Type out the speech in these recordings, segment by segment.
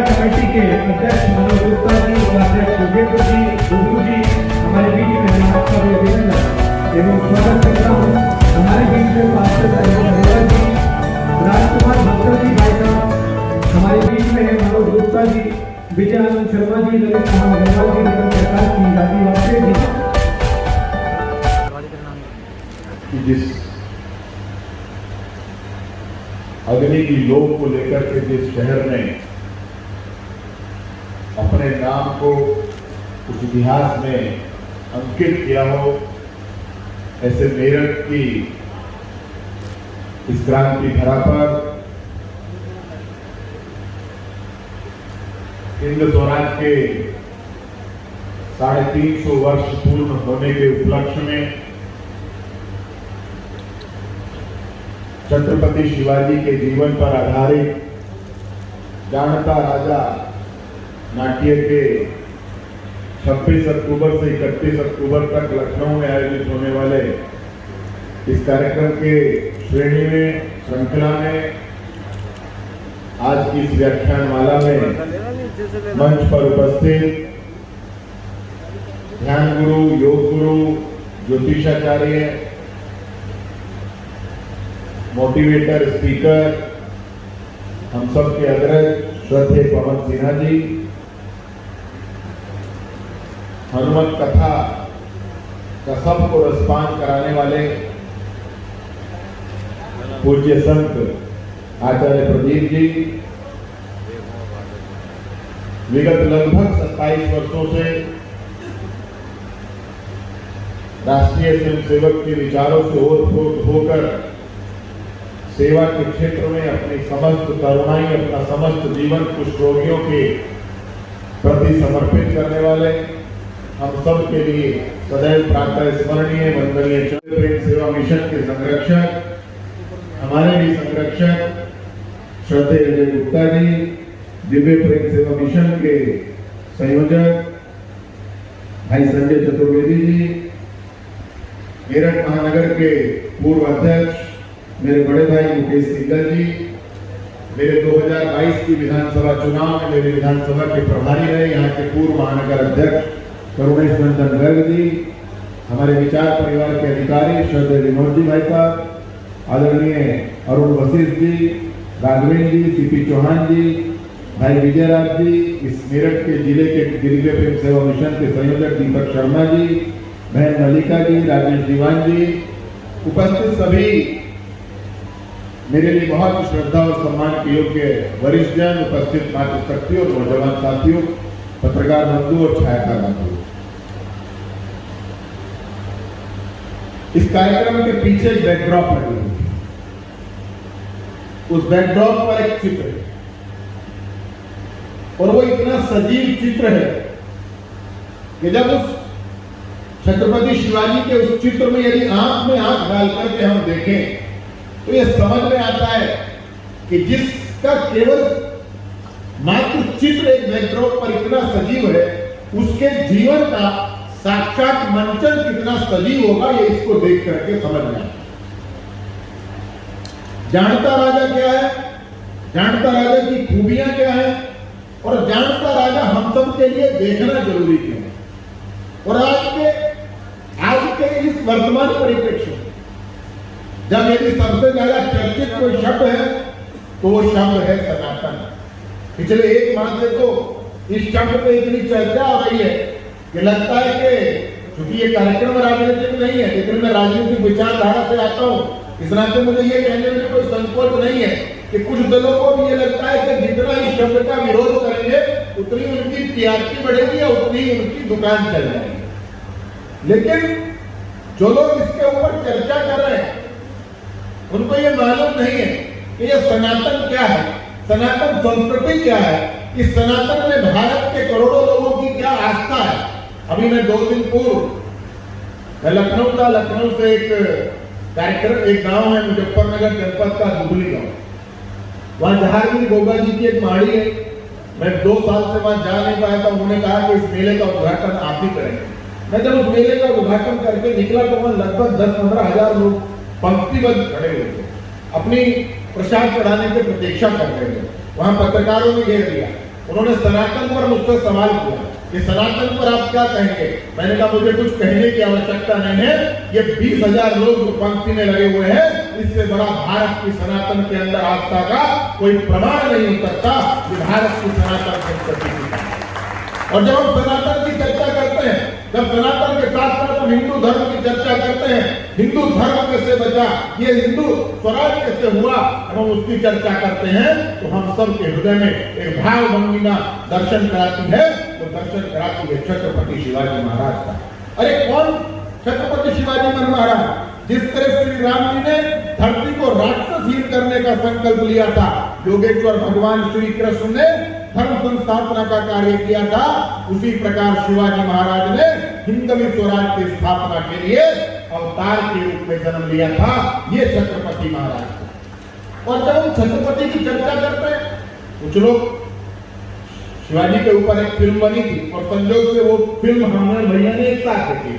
Committee के अध्यक्ष मनोज गुप्ता जी, उपाध्यक्ष योगेंद्र जी, गुरु जी हमारे बीच में हैं। आपका भी अभिनंदन एवं स्वागत करता हूँ। हमारे बीच में पार्षद हरिवंश जी, राजकुमार भक्तर जी भाई साहब हमारे बीच में है। मनोज गुप्ता जी, विजय आनंद शर्मा जी, ललित कुमार अग्रवाल जी, रतन प्रकाश जी, राजीव वाजपेयी जी। जिस अग्नि की लोक को लेकर के जिस शहर ने अपने नाम को उस इतिहास में अंकित किया हो, ऐसे मेरठ की इस क्रांति धरा पर हिंद स्वराज के 350 वर्ष पूर्ण होने के उपलक्ष्य में छत्रपति शिवाजी के जीवन पर आधारित जानता राजा नाट्य के 26 अक्टूबर से 31 अक्टूबर तक लखनऊ में आयोजित होने वाले इस कार्यक्रम के श्रेणी में श्रृंखला में आज की इस व्याख्यानमाला में मंच पर उपस्थित ध्यान गुरु, योग गुरु, ज्योतिषाचार्य, मोटिवेटर, स्पीकर, हम सब के अग्रज श्रद्धेय पवन सिन्हा जी, हनुमत कथा का सबको रसपान कराने वाले पूज्य संत आचार्य प्रदीप जी, विगत लगभग 27 वर्षों से राष्ट्रीय स्वयंसेवक के विचारों से ओतप्रोत होकर सेवा के क्षेत्र में अपनी समस्त करुणाई, अपना समस्त जीवन कुष्ठ रोगियों के प्रति समर्पित करने वाले, हम सब के लिए सदैव प्रातः स्मरणीय वंदनीय प्रेम सेवा मिशन के संरक्षक, हमारे भी संरक्षक श्रद्धेय अजय गुप्ता जी, दिव्य प्रेम सेवा मिशन के संयोजक भाई संजय चतुर्वेदी जी, मेरठ महानगर के पूर्व अध्यक्ष मेरे बड़े भाई मुकेश सिंगल जी, मेरे 2022 की विधानसभा चुनाव में मेरे विधानसभा के प्रभारी रहे यहाँ के पूर्व महानगर अध्यक्ष करुणेश नंदन गर्ग जी, हमारे विचार परिवार के अधिकारी श्रद्धेय विनोद जी भाई साहब, आदरणीय अरुण वशिष्ठ जी, राघवेंद्र जी, सीपी चौहान जी, भाई विजयराज जी, इस मेरठ के जिले के दिव्य प्रेम सेवा मिशन के संयोजक दीपक शर्मा जी, बहन मलिका जी, राजेश दीवान जी, उपस्थित सभी मेरे लिए बहुत श्रद्धा और सम्मान के योग्य वरिष्ठ जन, उपस्थित मातृशक्ति और नौजवान साथियों, पत्रकार बंधु और छायाकार बंधु, इस कार्यक्रम के पीछे एक बैकड्रॉप लगी हुई है। उस बैकड्रॉप पर एक चित्र है और वो इतना सजीव चित्र है कि जब उस छत्रपति शिवाजी के उस चित्र में यदि आंख में आंख डाल करके हम देखें तो यह समझ में आता है कि जिसका केवल मात्र चित्र एक बैकड्रॉप पर इतना सजीव है, उसके जीवन का साक्षात मंचन कितना सजीव होगा, ये इसको देख करके समझ में आता है। जानता राजा क्या है, जानता राजा की खूबियां क्या है और जानता राजा हम सब के लिए देखना जरूरी क्यों है। और आज के इस वर्तमान परिप्रेक्ष्य में जब यदि सबसे ज्यादा चर्चित कोई शब्द है तो वो शब्द है सनातन। पिछले एक माह से तो इस शब्द पे इतनी चर्चा हो रही है कि लगता है कि क्योंकि ये कार्यक्रम राजनीतिक नहीं है, लेकिन मैं राजनीतिक विचारधारा से आता हूँ, इस नाते मुझे ये कहने में कोई संकोच नहीं है कि कुछ दलों को भी ये लगता है कि जितना इस शब्द का विरोध करेंगे उतनी उनकी टीआरपी बढ़ेगी या उतनी उनकी दुकान चल जाएगी। लेकिन जो लोग इसके ऊपर चर्चा कर रहे हैं उनको ये मालूम नहीं है कि ये सनातन क्या है, सनातन संस्कृति क्या है, इस सनातन में भारत के करोड़ों लोगों की क्या आस्था है। अभी मैं 2 दिन पूर्व मैं लखनऊ था, लखनऊ से एक कार्यक्रम, एक गांव है मुजफ्फरनगर जनपद का दुबली गांव, वहां जहांगीर गोगा जी की एक माड़ी है। मैं 2 साल से वहां जा नहीं पाया था। उन्होंने कहा कि इस मेले का उद्घाटन आप ही करेंगे। मैं जब उस मेले का उद्घाटन करके निकला तो वहां लगभग 10-15 हजार लोग पंक्तिबद्ध खड़े हुए थे, अपनी प्रसाद चढ़ाने की प्रतीक्षा कर रहे थे। वहां पत्रकारों ने घेर लिया। उन्होंने सनातन पर मुझसे सवाल किया कि सनातन पर आप क्या कहेंगे। मैंने कहा मुझे कुछ कहने की आवश्यकता नहीं है, ये 20,000 लोग जो पंक्ति में लगे हुए हैं, इससे बड़ा भारत की सनातन के अंदर आस्था का कोई प्रमाण नहीं हो सकता कि भारत की सनातन संस्कृति की। और जब हम सनातन की चर्चा करते हैं, जब सनातन के साथ साथ हम हिंदू धर्म की चर्चा करते हैं, हिंदू धर्म कैसे बचा, ये हिंदू स्वराज कैसे हुआ, हम उसकी चर्चा करते हैं, तो हम सब के हृदय में एक भाव भंगिमा दर्शन कराती है। वो दर्शन कराती है छत्रपति शिवाजी महाराज का। अरे कौन छत्रपति शिवाजी महाराज, जिस तरह श्री राम जी ने धरती को राक्षसहीन करने का संकल्प लिया था, योगेश्वर भगवान श्री कृष्ण ने धर्म संस्थापना का कार्य किया था, उसी प्रकार शिवाजी महाराज ने हिंदवी स्वराज की स्थापना के लिए अवतार के रूप में जन्म लिया था, ये छत्रपति महाराज। और जब हम छत्रपति की चर्चा करते हैं, कुछ लोग शिवाजी के ऊपर एक फिल्म बनी थी और संजोग से वो फिल्म हमने भैया ने एक साथ देखी।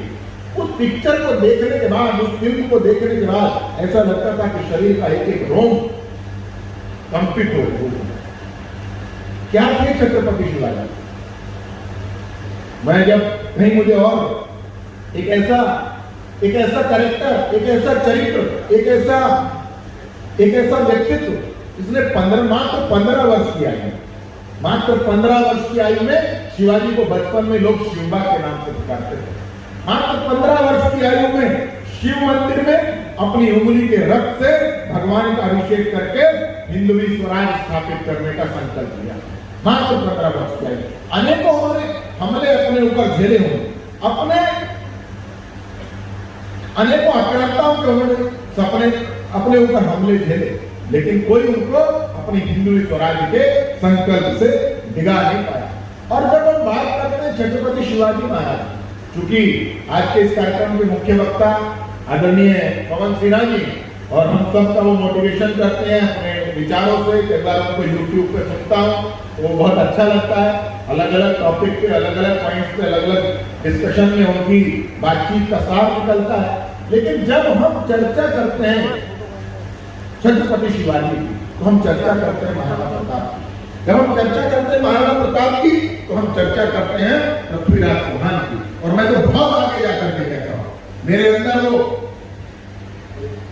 उस पिक्चर को देखने के बाद, उस फिल्म को देखने के बाद ऐसा लगता था कि शरीर का एक रोम कंपित हो। क्या थे छत्रपति शिवाजी? मैं जब कहीं मुझे और एक ऐसा कैरेक्टर, एक ऐसा चरित्र, एक ऐसा व्यक्तित्व, इसने मात्र 15 वर्ष की आयु, मात्र 15 वर्ष की आयु में शिवाजी को बचपन में लोग शिवबा के नाम से पुकारते थे। मात्र 15 वर्ष की आयु में शिव मंदिर में अपनी उंगली के रक्त से भगवान का अभिषेक करके हिंदवी स्वराज स्थापित करने का संकल्प लिया। मात्र 15 वर्ष की आयु। अनेकों हमले अपने ऊपर झेले होंगे, अनेकों आक्रांताओं के उन्होंने सपने अपने ऊपर हमले झेले, लेकिन कोई उनको अपनी हिंदू स्वराज के संकल्प से डिगा नहीं पाया। और जब हम बात करते हैं छत्रपति शिवाजी महाराज, चूंकि आज के इस कार्यक्रम के मुख्य वक्ता आदरणीय पवन सिन्हा जी, और हम सब का वो मोटिवेशन करते हैं अपने विचारों से। कई बार उनको यूट्यूब पे सुनता हूँ, वो बहुत अच्छा लगता है। अलग अलग टॉपिक पे, अलग अलग पॉइंट्स पे, अलग अलग डिस्कशन में उनकी बातचीत का सार निकलता है। लेकिन जब हम चर्चा करते हैं छत्रपति शिवाजी की, तो हम चर्चा करते हैं महाराणा प्रताप की। जब हम चर्चा करते हैं महाराणा प्रताप की, तो हम चर्चा करते हैं पृथ्वीराज चौहान की। और मैं तो बहुत आगे जाकर के कहता हूँ, मेरे अंदर वो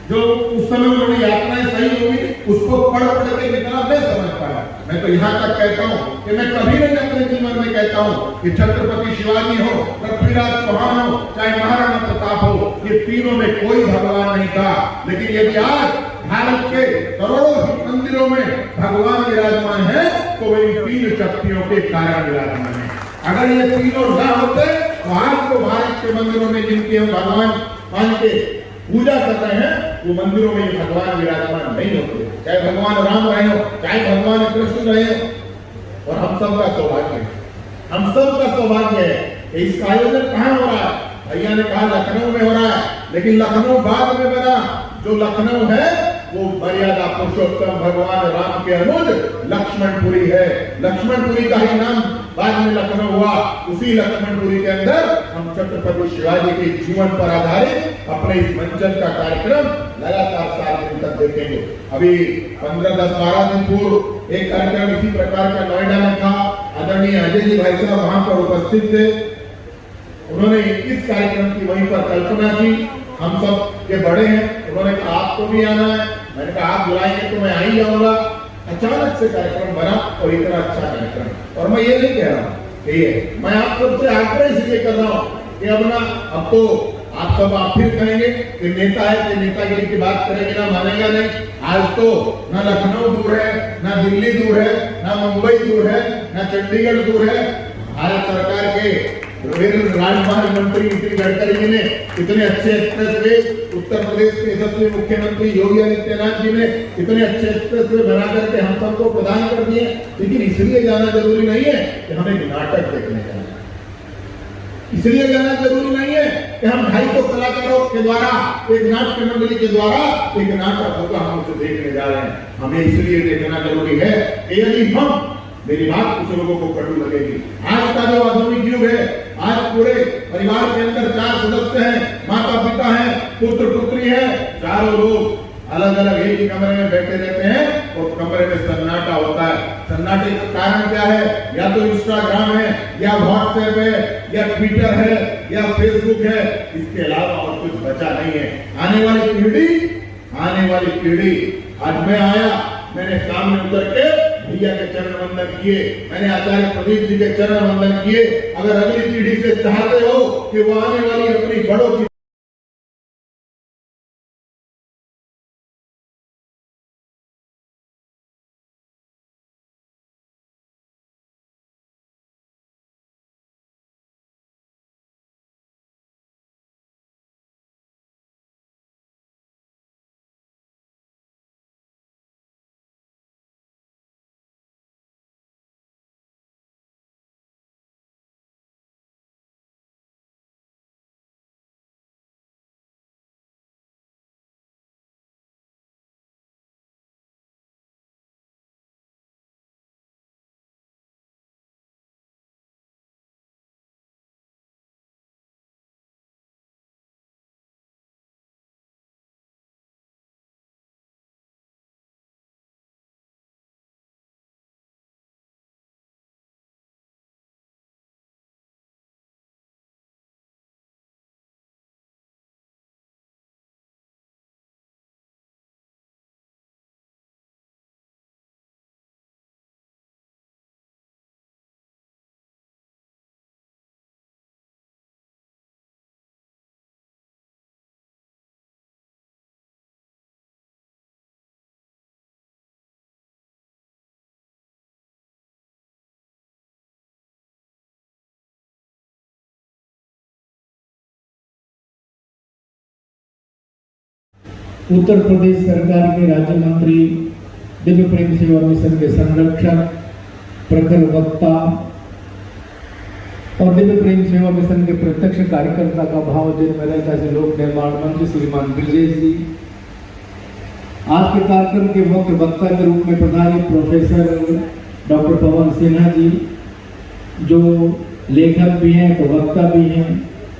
जो उस समय उन्होंने यात्राएं सही होगी, उसको पढ़ के जितना मैं समझ पाया, मैं तो यहाँ तक कहता हूँ कि मैं कभी नहीं अपने जीवन में कहता हूँ कि छत्रपति शिवाजी हो, पृथ्वीराज चौहान हो, चाहे महाराणा प्रताप हो, ये तीनों में कोई भगवान नहीं था। लेकिन यदि आज भारत के करोड़ों मंदिरों में भगवान विराजमान है, तो वे इन 3 शक्तियों के कारण विराजमान है। अगर ये तीनों न होते, तो आज तो भारत के मंदिरों में जिनके हम भगवान मान के पूजा कर रहे हैं, वो मंदिरों में भगवान विराजमान नहीं होते, चाहे भगवान राम रहे हो, चाहे भगवान कृष्ण रहे हो। और हम सब का सौभाग्य है, हम सब का सौभाग्य है कि इसका आयोजन कहाँ हो रहा है। भैया ने कहा लखनऊ में हो रहा है, लेकिन लखनऊ बाद में बना। जो लखनऊ है वो मर्यादा पुरुषोत्तम भगवान राम के अनुज लक्ष्मणपुरी है। लक्ष्मणपुरी का ही नाम बाद में लखनऊ हुआ। उसी लक्ष्मणपुरी के अंदर हम छत्रपति शिवाजी के जीवन पर आधारित अपने इस मंचन का कार्यक्रम लगातार 7 दिन तक देखेंगे। अभी 10-12 दिन पूर्व एक कार्यक्रम इसी प्रकार का नोएडा में था। आदरणीय अजय जी भाई साहब वहां पर उपस्थित थे। उन्होंने इस कार्यक्रम की वहीं पर कल्पना की। हम सब के बड़े हैं, उन्होंने कहा आपको भी आना है। मैंने कहा आप बुलाएंगे तो मैं आ ही जाऊंगा। अचानक से कार्यक्रम बना और इतना अच्छा कार्यक्रम। और मैं ये नहीं कह रहा हूँ कि ये मैं आप सबसे आग्रह इसलिए कर रहा हूँ कि अब तो आप सब आप फिर कहेंगे कि नेता है कि नेतागिरी की बात करेंगे ना, मानेगा नहीं। आज तो ना लखनऊ दूर है, ना दिल्ली दूर है, ना मुंबई दूर है, ना चंडीगढ़ दूर है। भारत सरकार के रेल राजमार्ग मंत्री नितिन गडकरी जी ने इतने अच्छे एक्सप्रेसवे, उत्तर प्रदेश के यशस्वी मुख्यमंत्री योगी आदित्यनाथ जी ने इतने अच्छे एक्सप्रेसवे बना करके हम सबको प्रदान कर दिए। लेकिन इसलिए जाना जरूरी नहीं है कि हम एक नाटक देखने जाए, इसलिए जाना जरूरी नहीं है कि हम 250 कलाकारों के द्वारा, एक नाट्य मंडली के द्वारा एक नाटक होगा, हम उसे देखने जा रहे हैं। हमें इसलिए देखना जरूरी है कि यदि हम, मेरी बात कुछ लोगों को कटु लगेगी, आज का जो आधुनिक युग है, आज पूरे परिवार के अंदर 4 सदस्य हैं, माता पिता हैं, पुत्र पुत्री है, चारों लोग अलग अलग एक ही कमरे में बैठे रहते हैं और कमरे में सन्नाटा होता है। सन्नाटे का कारण क्या है? या तो इंस्टाग्राम है, या व्हाट्सएप है, या ट्विटर है, या फेसबुक है, इसके अलावा और कुछ बचा नहीं है। आने वाली पीढ़ी, आज मैं आया, मैंने सामने उतर के भैया के चरण वंदन किए, मैंने आचार्य प्रदीप जी के चरण वंदन किए। अगर अगली पीढ़ी से चाहते हो कि वो आने वाली अपनी बड़ों की उत्तर प्रदेश सरकार के राज्य मंत्री, दिव्य प्रेम सेवा मिशन के संरक्षक, प्रखर वक्ता और दिव्य प्रेम सेवा मिशन के प्रत्यक्ष कार्यकर्ता का भाव जिनमें रहता है लोक निर्माण मंत्री श्रीमान ब्रजेश जी, आज के कार्यक्रम के मुख्य वक्ता के रूप में पधारे प्रोफेसर डॉक्टर पवन सिन्हा जी, जो लेखक भी हैं तो वक्ता भी हैं,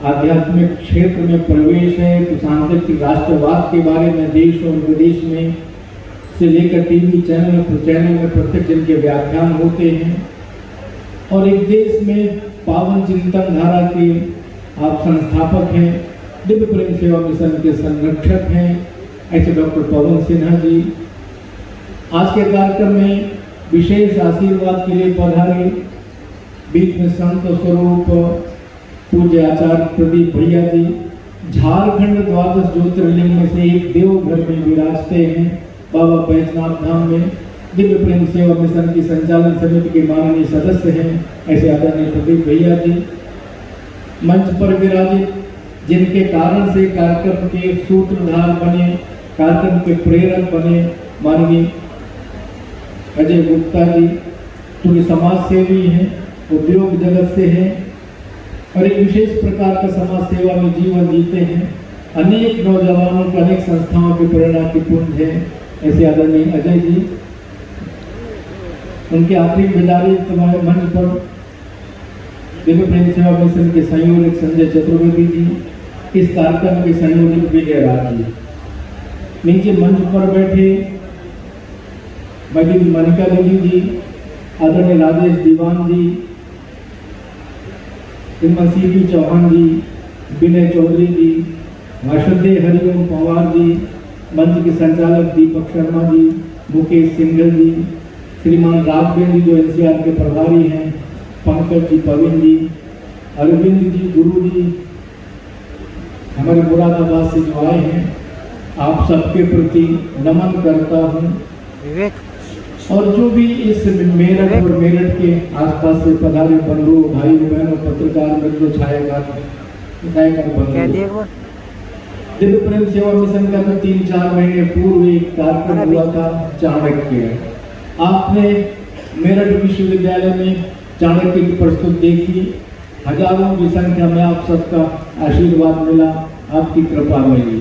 आध्यात्मिक क्षेत्र में प्रवेश है तो सांस्कृतिक राष्ट्रवाद के बारे में देश और विदेश में से लेकर टीवी चैनल में प्रत्यक्ष जिनके व्याख्यान होते हैं, और एक देश में पावन चिंतन धारा के आप संस्थापक हैं, दिव्य प्रेम सेवा मिशन के संरक्षक हैं, ऐसे डॉक्टर पवन सिन्हा जी आज के कार्यक्रम में विशेष आशीर्वाद के लिए पधारे। बीच में संत स्वरूप पूज्य आचार्य प्रदीप भैया जी, झारखंड द्वादश ज्योतिर्लिंग में से एक देवघर में विराजते हैं, बाबा बैजनाथ धाम में दिव्य प्रेम सेवा मिशन की संचालन समिति के माननीय सदस्य हैं, ऐसे आदरणीय प्रदीप भैया जी। मंच पर विराजित जिनके कारण से कार्यक्रम के सूत्रधार बने, कार्यक्रम के प्रेरक बने, माननीय अजय गुप्ता जी, जो समाज सेवी हैं, उद्योग जगत से हैं और एक विशेष प्रकार का समाज सेवा में जीवन जीते हैं। अनेक नौजवानों को, अनेक संस्थाओं की प्रेरणा की पुंज है, ऐसे आदरणीय अजय जी। उनके आखिरी विदाई तुम्हारे मंच पर दिव्य प्रेम सेवा मिशन के संयोजक संजय चतुर्वेदी जी, इस कार्यक्रम के संयोजक विजय राज जी, नीचे मंच पर बैठे बड़ी मनिका देवी जी, आदरणीय राजेश दीवान जी, सीपी चौहान जी, विनय चौधरी जी, वासुदेव हरिओम पवार जी, मंच के संचालक दीपक शर्मा जी, मुकेश सिंघल जी, श्रीमान राघवेंद्र जी जो एनसीआर के प्रभारी हैं, पंकज जी, पवन जी, अरविंद जी, गुरु जी, हमारे मुरादाबाद से जो आए हैं, आप सबके प्रति नमन करता हूँ। और जो भी इस मेरठ और मेरठ के आसपास से पधारे बंधु भाई बहनों पत्रकार मित्रों छायाकार दिव्य प्रेम सेवा मिशन का तो 3-4 महीने पूर्व एक कार्यक्रम हुआ था चाणक्य। आपने मेरठ विश्वविद्यालय में चाणक्य की प्रस्तुति देखी, हजारों की संख्या में आप सबका आशीर्वाद मिला, आपकी कृपा मिली।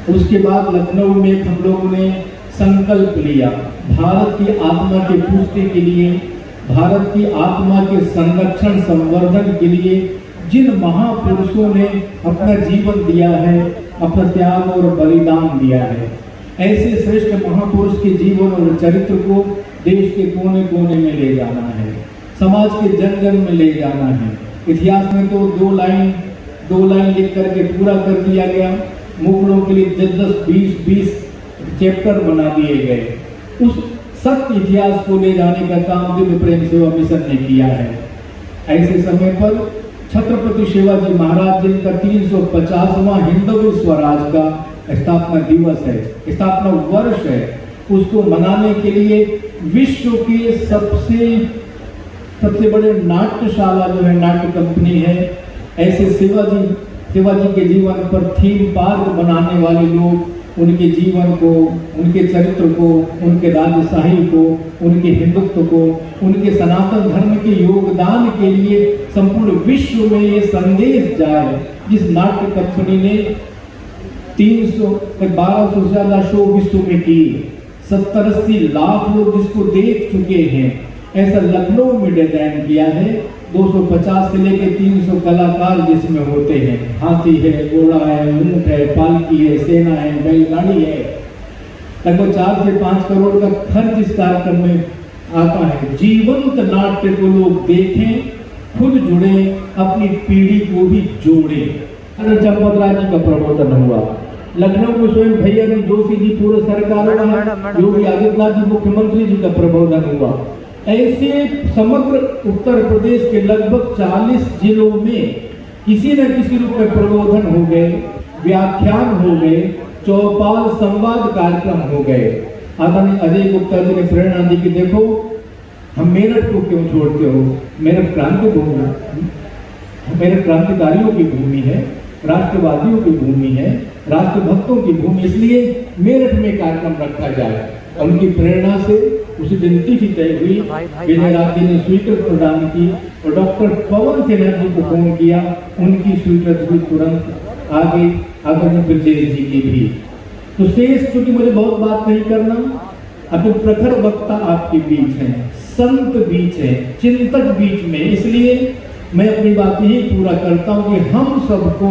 उसके बाद लखनऊ में हम लोगों ने संकल्प लिया भारत की आत्मा के पुष्टि के लिए, भारत की आत्मा के संरक्षण संवर्धन के लिए जिन महापुरुषों ने अपना जीवन दिया है, अपना त्याग और बलिदान दिया है, ऐसे श्रेष्ठ महापुरुष के जीवन और चरित्र को देश के कोने कोने में ले जाना है, समाज के जन जन में ले जाना है। इतिहास में तो दो लाइन लिख करके पूरा कर दिया गया, मुगलों के लिए 10-20 चैप्टर बना दिए गए। उस सत्य इतिहास को ले जाने का काम दिव्य प्रेम सेवा मिशन ने किया है। ऐसे समय पर छत्रपति शिवाजी महाराज जिनका 350वां हिंदवी स्वराज का स्थापना दिवस है, स्थापना वर्ष है, उसको मनाने के लिए विश्व के सबसे बड़े नाट्यशाला जो है नाट्य कंपनी है, ऐसे शिवाजी के जीवन पर थीम पार्क बनाने वाले लोग उनके जीवन को, उनके चरित्र को, उनके राजशाही को, उनके हिंदुत्व को, उनके सनातन धर्म के योगदान के लिए संपूर्ण विश्व में ये संदेश जाए। जिस नाट्य कंपनी ने 1200 से ज्यादा शो विश्व में की, 70-80 लाख लोग जिसको देख चुके हैं, ऐसा लखनऊ में डिजाइन किया है। 250 से लेकर 300 कलाकार जिसमें होते हैं, हाथी है, घोड़ा है, ऊंट है, पालकी है, सेना है, बैलगाड़ी है। लगभग 4 से 5 करोड़ का खर्च इस कार्यक्रम में आता है। जीवंत नाट्य को लोग देखें, खुद जुड़े, अपनी पीढ़ी को भी जोड़े। चंपत राय जी का प्रबोधन हुआ, लखनऊ में स्वयं भैया जोशी जी पूर्व सरकार, योगी आदित्यनाथ जी मुख्यमंत्री जी का प्रबोधन हुआ। ऐसे समग्र उत्तर प्रदेश के लगभग 40 जिलों में किसी न किसी रूप में प्रबोधन हो गए, व्याख्यान हो गए, चौपाल संवाद कार्यक्रम हो गए। आदरणीय अजय गुप्ता जी ने प्रेरणा दी कि देखो हम मेरठ को क्यों छोड़ते हो, मेरठ क्रांति भूमि, मेरठ क्रांतिकारियों की भूमि है, राष्ट्रवादियों की भूमि है, राष्ट्रभक्तों की भूमि, इसलिए मेरठ में कार्यक्रम रखा जाए। उनकी प्रेरणा से उस दिन तिथि तय हुई, विजय राजे ने स्वीकृति प्रदान की और डॉक्टर पवन सिन्हा जी को फोन किया, उनकी स्वीकृति हुई तुरंत आगे आदरणीय ब्रजेश जी की भी। तो शेष क्योंकि मुझे बहुत बात नहीं करना, अभी प्रखर वक्ता आपके बीच हैं, संत बीच है, चिंतक बीच में, इसलिए मैं अपनी बात यही पूरा करता हूं कि हम सबको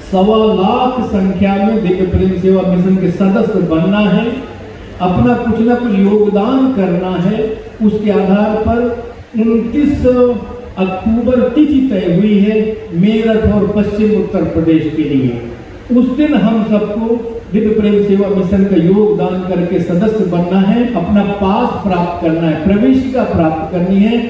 1.25 लाख संख्या में दिव्य प्रेम सेवा मिशन के सदस्य बनना है, अपना कुछ न कुछ योगदान करना है। उसके आधार पर 29 अक्टूबर तिथि तय हुई है मेरठ और पश्चिम उत्तर प्रदेश के लिए। उस दिन हम सबको दिव्य प्रेम सेवा मिशन का योगदान करके सदस्य बनना है, अपना पास प्राप्त करना है, प्रवेशिका प्राप्त करनी है।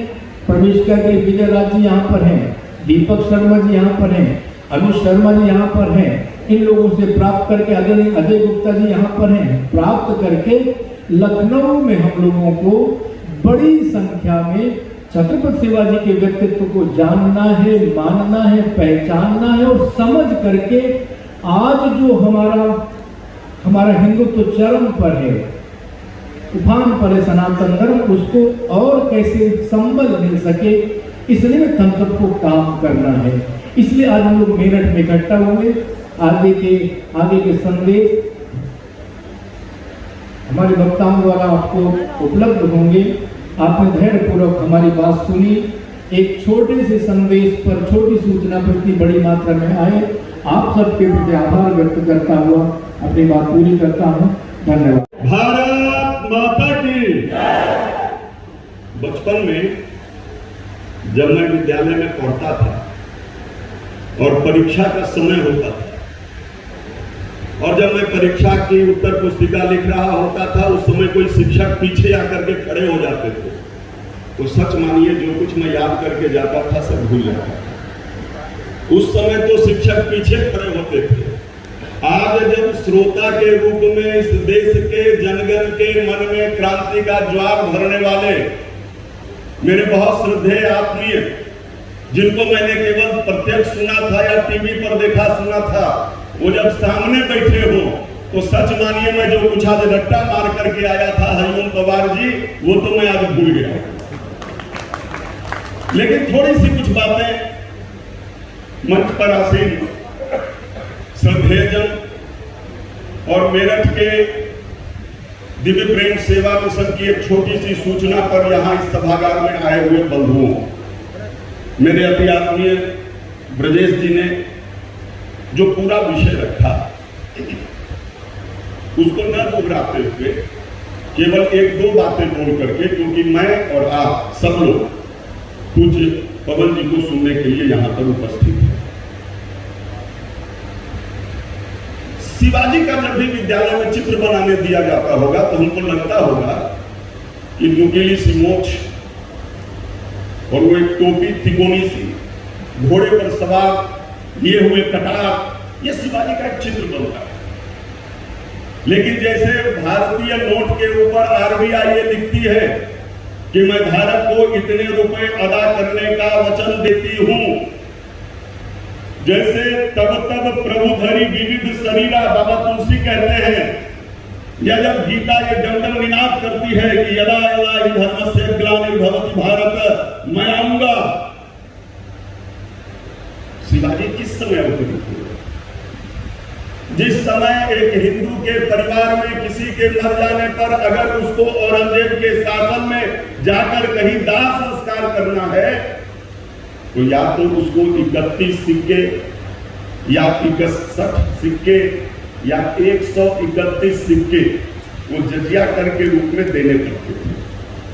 प्रवेशिका के विजय राज जी यहाँ पर हैं, दीपक शर्मा जी यहाँ पर हैं, अनुज शर्मा जी यहाँ पर हैं, इन लोगों से प्राप्त करके अजय गुप्ता जी यहाँ पर हैं, प्राप्त करके लखनऊ में हम लोगों को बड़ी संख्या में छत्रपति शिवाजी के व्यक्तित्व को जानना है, मानना है, पहचानना है और समझ करके आज जो हमारा हिंदुत्व चरम पर है, तूफान पर है सनातन धर्म, उसको और कैसे संबल मिल सके, इसलिए हम सबको काम करना है। इसलिए आज हम लोग मेरठ में इकट्ठा हुए। आगे के संदेश हमारे वक्ताओं द्वारा आपको उपलब्ध होंगे। आपने धैर्य पूर्वक हमारी बात सुनी, एक छोटे से संदेश पर, छोटी सूचना पर इतनी बड़ी मात्रा में आए, आप सबके प्रति आभार व्यक्त करता हुआ अपनी बात पूरी करता हूँ। धन्यवाद। भारत माता की। बचपन में जब मैं विद्यालय में पढ़ता था और परीक्षा का समय होता था, और जब मैं परीक्षा की उत्तर पुस्तिका लिख रहा होता था, उस समय कोई शिक्षक पीछे आकर के खड़े हो जाते थे, तो सच मानिए जो कुछ मैं याद करके जाता था सब भूल जाता था। उस समय तो शिक्षक पीछे खड़े होते थे, आज जब श्रोता के रूप में इस देश के जनगण के मन में क्रांति का ज्वार भरने वाले मेरे बहुत श्रद्धेय आत्मीय, जिनको मैंने केवल प्रत्यक्ष सुना था या टीवी पर देखा सुना था, वो जब सामने बैठे हो तो सच मानिए मैं जो कुछ आज रट्टा मार करके आया था हरिओम पवार जी, वो तो मैं आज भूल गया। लेकिन थोड़ी सी कुछ बातें मंच पर आसीन श्रद्धेयजन और मेरठ के दिव्य प्रेम सेवा मिशन की एक छोटी सी सूचना पर यहां इस सभागार में आए हुए बंधुओं, मेरे अति आत्मीय ब्रजेश जी ने जो पूरा विषय रखा उसको न दोहराते हुए केवल एक दो बातें बोल करके, क्योंकि मैं और आप सब लोग पूज्य पवन जी को सुनने के लिए यहां पर उपस्थित हैं। शिवाजी का जब भी विद्यालय में चित्र बनाने दिया जाता होगा तो हमको लगता होगा कि नुकीली सी मोछ और वो एक टोपी तिकोनी सी, घोड़े पर सवार लिए हुए कटार, ये शिवाजी का एक चित्र बनता है। लेकिन जैसे भारतीय नोट के ऊपर आरबीआई ये लिखती है कि मैं भारत को इतने रुपए अदा करने का वचन देती हूं, जैसे तब तब प्रभु धरी विविध शरीरा बाबा तुलसी कहते हैं, या जब गीता ये डंडन निनाद करती है कि यदा यदा हि धर्मस्य ग्लानिर्भवति भारत मैं आऊंगा। शिवाजी किस समय अवतरित हुए? जिस समय एक हिंदू के परिवार में किसी के मर जाने पर अगर उसको औरंगजेब के शासन में जाकर कहीं दाह संस्कार करना है तो या तो उसको 31 सिक्के या 61 सिक्के या 131 सिक्के वो जजिया कर के रूप में देने पड़ते थे,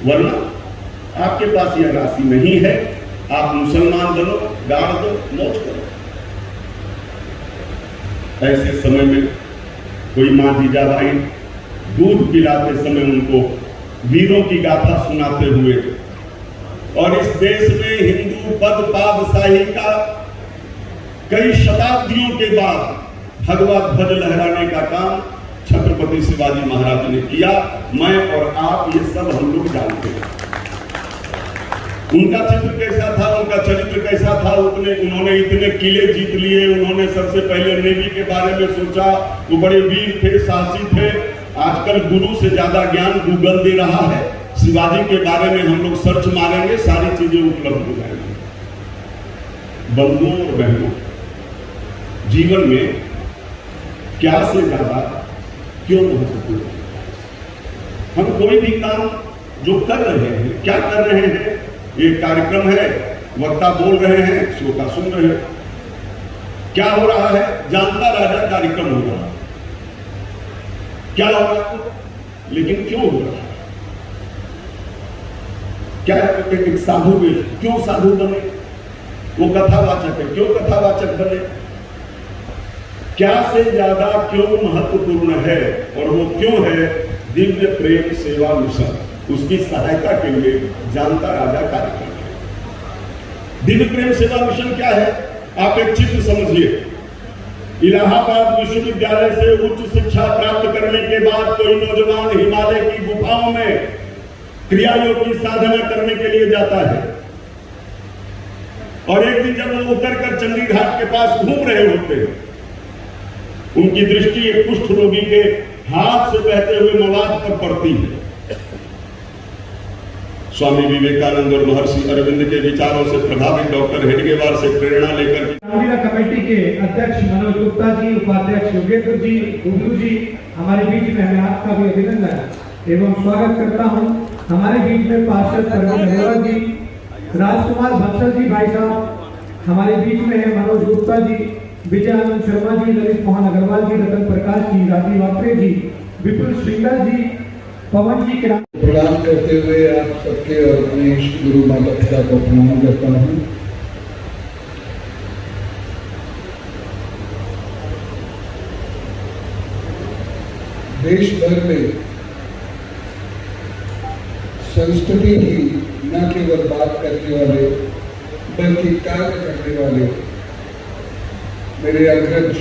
वरना आपके पास यह राशि नहीं है, आप मुसलमान बनो, गाड़ दो, मौज करो। ऐसे समय में कोई मां जीजाबाई दूध पिलाते समय उनको वीरों की गाथा सुनाते हुए, और इस देश में हिंदू पद पादशाही का कई शताब्दियों के बाद भगवा ध्वज लहराने का काम छत्रपति शिवाजी महाराज ने किया। मैं और आप ये सब हम लोग जानते हैं। उनका चित्र कैसा था, उनका चरित्र कैसा था, उन्होंने इतने किले जीत लिए, उन्होंने सबसे पहले नेवी के बारे में सोचा, वो बड़े वीर थे, साहसी थे। आजकल गुरु से ज्यादा ज्ञान गूगल दे रहा है, शिवाजी के बारे में हम लोग सर्च मारेंगे, सारी चीजें उपलब्ध हो जाएंगी। बंधुओं और बहनों, जीवन में क्या से ज्यादा क्यों महत्वपूर्ण है? हम कोई भी काम जो कर रहे हैं, क्या कर रहे हैं, एक कार्यक्रम है, वक्ता बोल रहे हैं, श्रोता सुन रहे हैं, क्या हो रहा है? जानता राजा कार्यक्रम हो रहा है, क्या हो रहा है, लेकिन क्यों हो रहा है? क्या एक साधु में क्यों साधु बने? वो कथावाचक है, क्यों कथावाचक बने? क्या से ज्यादा क्यों महत्वपूर्ण है? और वो क्यों है? दिव्य प्रेम सेवा मिशन, उसकी सहायता के लिए जानता राजा कार्यक्रम है। दिव्य प्रेम सेवा मिशन क्या है? आप एक चित्र समझिए। इलाहाबाद विश्वविद्यालय से उच्च शिक्षा प्राप्त करने के बाद कोई नौजवान हिमालय की गुफाओं में क्रिया योग की साधना करने के लिए जाता है, और एक दिन जब वो उतर कर चंडी घाट के पास घूम रहे होते हैं, उनकी दृष्टि एक कुष्ठ रोगी के हाथ से बहते हुए मवाद पर पड़ती है। स्वामी विवेकानंद और महर्षि अरविंद के विचारों से प्रभावित डॉक्टर हेडगेवार से प्रेरणा लेकर कमेटी के अध्यक्ष मनोज गुप्ता जी, उपाध्यक्ष योगेंद्र जी, गुरु जी हमारे बीच में, मैं आपका भी अभिनंदन एवं स्वागत करता हूं। हमारे बीच में पार्षद प्रवीण अग्रवाल जी, राजकुमार बंसल जी भाई साहब हमारे बीच में है, मनोज गुप्ता जी, विजयानंद शर्मा जी, ललित मोहन अग्रवाल जी, रतन प्रकाश जी, राजीव वात्रे जी, विपुल श्रृंगार जी, पवन जी के प्रणाम करते हुए आप सबके और अपने इष्ट गुरु माता पिता को प्रणाम करता हूँ। देश भर में संस्कृति की न केवल बात करने वाले बल्कि कार्य करने वाले मेरे अग्रज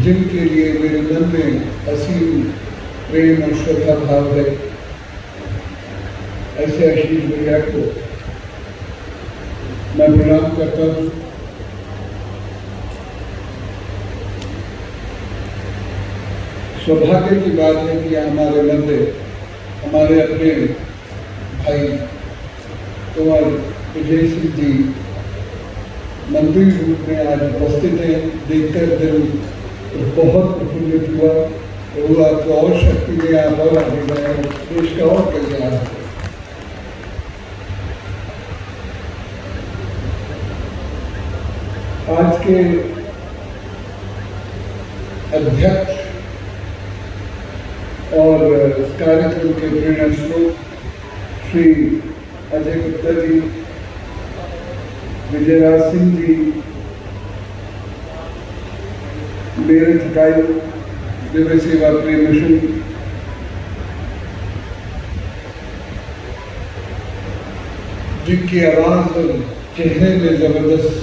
जिनके लिए मेरे मन में असीम प्रेम और श्रद्धा भाव है, ऐसे आशीष भैया को मैं प्रणाम करता हूँ। सौभाग्य की बात है कि हमारे मध्य हमारे अपने भाई कुंवर विजय सिंह जी मंत्री रूप में आज उपस्थित हैं। देखकर दिल बहुत प्रफुल्लित हुआ, तो और शक्ति में आप और आगे गए, देश का और कल्याण है। आज के अध्यक्ष और इस कार्यक्रम के प्रेरणा स्रोत श्री अजय गुप्ता जी, विजयराज सिंह जी, मेरठ इकाई दिव्य सेवा प्रेम मिशन, जिनकी आवाज और चेहरे में जबरदस्त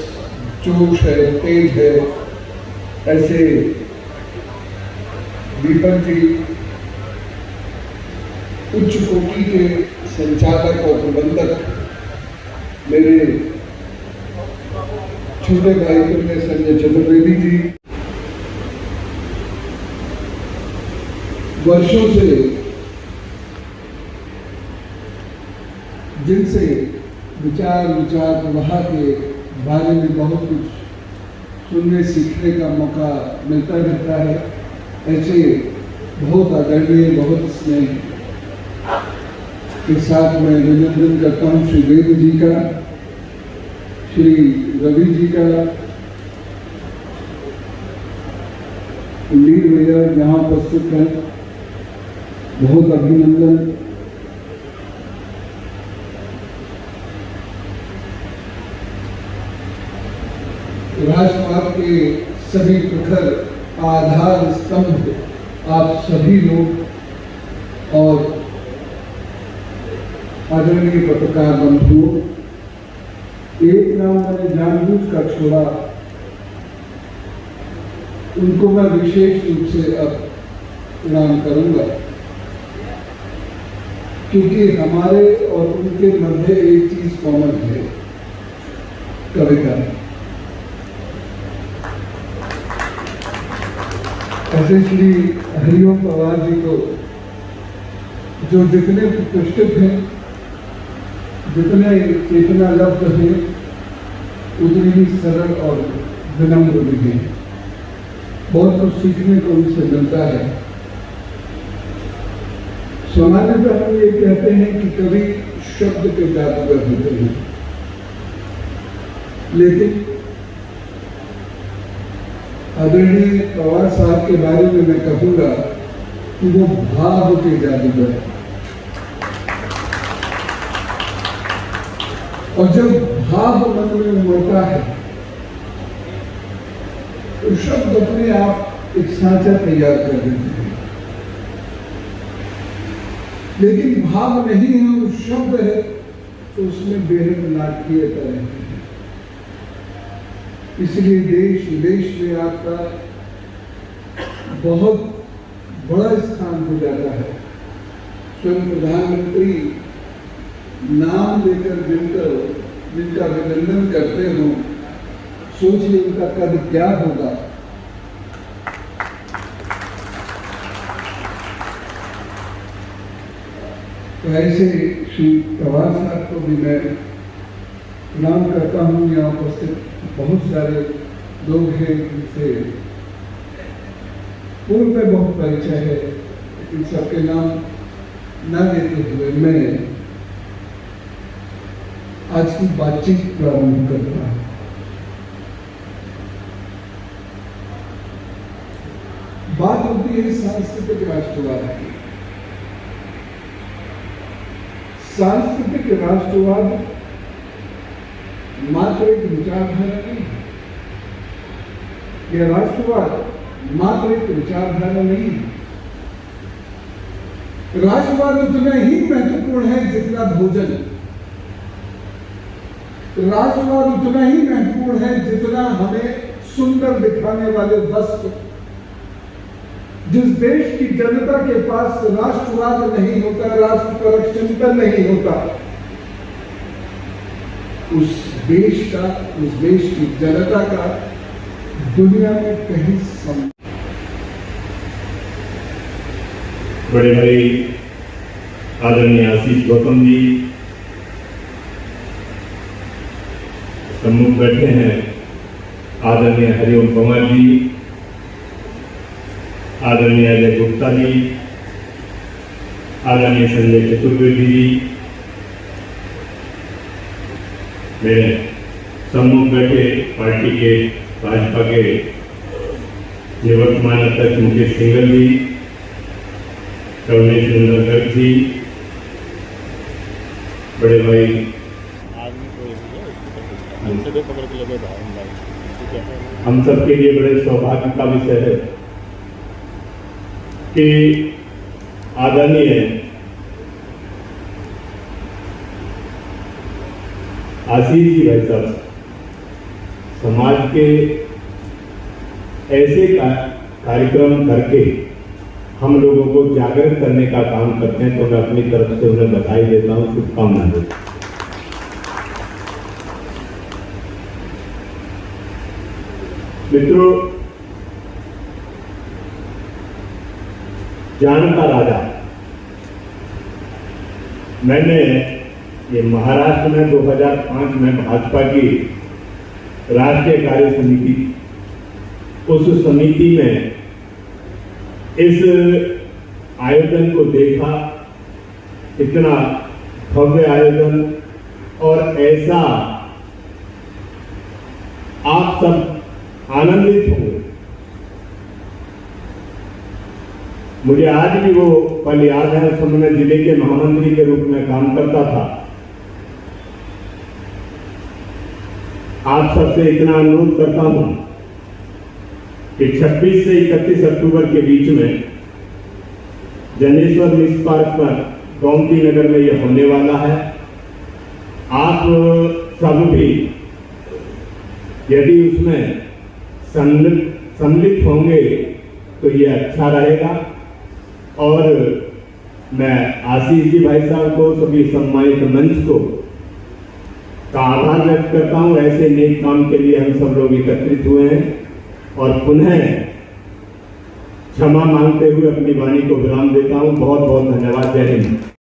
जोश है, तेज है, ऐसे दीपक जी, उच्च कोटि के संचालक और प्रबंधक, मेरे छोटे भाई तुल्य संजय चतुर्वेदी जी, वर्षों से जिनसे विचार प्रवाह के बारे में बहुत कुछ सुनने सीखने का मौका मिलता रहता है, ऐसे बहुत आदरणीय, बहुत स्नेह के साथ मैं अभिनंदन करता हूँ श्री वेद जी का, श्री रवि जी का, लीड भैया यहाँ उपस्थित हैं, बहुत अभिनंदन। राष्ट्रवाद के सभी प्रखर आधार स्तंभ आप सभी लोग और आदरणीय पत्रकार बंधुओं, एक नाम मैंने जानबूझ कर छोड़ा, उनको मैं विशेष रूप से अब प्रणाम करूंगा, क्योंकि हमारे और उनके मध्य एक चीज कॉमन है, कविता। ऐसे श्री हरिओम पवार जी को जो जितने प्रतिष्ठित हैं, जितने चेतना लब्ध हैं, उतने ही सरल और विनम्र भी हैं। बहुत कुछ सीखने को उनसे मिलता है। सामान्यतः हम ये कहते हैं कि कवि शब्द के जादूगर होते हैं, लेकिन आदरणीय पवार साहब के बारे में मैं कहूँगा कि वो भाव के जादूगर हैं। और जब भाव मन में उमड़ता है तो शब्द अपने आप एक सांचा तैयार कर देते हैं, लेकिन भाव नहीं है और शब्द है तो उसमें बेहद नाटकीयता रहती है। इसलिए देश विदेश में आपका बहुत बड़ा स्थान हो जाता है। स्वयं प्रधानमंत्री नाम लेकर जिनका अभिनंदन करते हो, सोचिए उनका कद क्या होगा। तो ऐसे श्री पवार साहब को भी मैं प्रणाम करता हूँ। यहाँ उपस्थित बहुत सारे लोग हैं जिनसे पूर्व में बहुत परिचय है, इन सबके नाम न लेते हुए मैं आज की बातचीत प्रारंभ करता हूँ। बात होती है सांस्कृतिक राष्ट्रवाद की। सांस्कृतिक राष्ट्रवाद मात्र एक विचारधारा नहीं है, यह राष्ट्रवाद मात्र एक विचारधारा नहीं है। राष्ट्रवाद उतना ही महत्वपूर्ण है जितना भोजन, राष्ट्रवाद उतना ही महत्वपूर्ण है जितना हमें सुंदर दिखाने वाले वस्त्र जिस देश की जनता के पास राष्ट्रवाद नहीं होता, राष्ट्रपरक चिंतन नहीं होता, उस देश की जनता का दुनिया में कहीं बड़े भाई आदरणीय आशीष गौतम जी सम्मुख बैठे हैं, आदरणीय हरिओम पंवार जी, आदरणीय अजय गुप्ता जी, आदरणीय संजय चतुर्वेदी जी, मेरे सम्मुख बैठे पार्टी के भाजपा के निवर्तमान अध्यक्ष मुकेश सिंघल जी, कमलेश नंदन गर्ग जी, बड़े भाई हम सबके लिए बड़े सौभाग्य का विषय है कि आदरणीय आशीष जी भाई साहब समाज के ऐसे कार्यक्रम करके हम लोगों को जागृत करने का काम करते हैं, तो मैं अपनी तरफ से उन्हें बधाई देता हूं, शुभकामना देता हूं। मित्रों, ज्ञान का राजा, मैंने ये महाराष्ट्र में 2005 में भाजपा की राष्ट्रीय कार्य समिति, उस समिति में इस आयोजन को देखा, इतना भव्य आयोजन और ऐसा आप सब आनंदित होंगे। मुझे आज भी वो पल याद है, उस समय मैं जिले के महामंत्री के रूप में काम करता था। आप सबसे इतना अनुरोध करता हूं कि 26 से 31 अक्टूबर के बीच में जनेश्वर मिस पार्क पर गोमती नगर में यह होने वाला है। आप सब भी यदि उसमें सम्मिलित होंगे तो ये अच्छा रहेगा। और मैं आशीष जी भाई साहब को, सभी सम्मानित मंच को का आभार व्यक्त करता हूं। ऐसे नेक काम के लिए हम सब लोग एकत्रित हुए हैं और पुनः क्षमा मांगते हुए अपनी वाणी को विराम देता हूं। बहुत बहुत धन्यवाद। जय हिंद।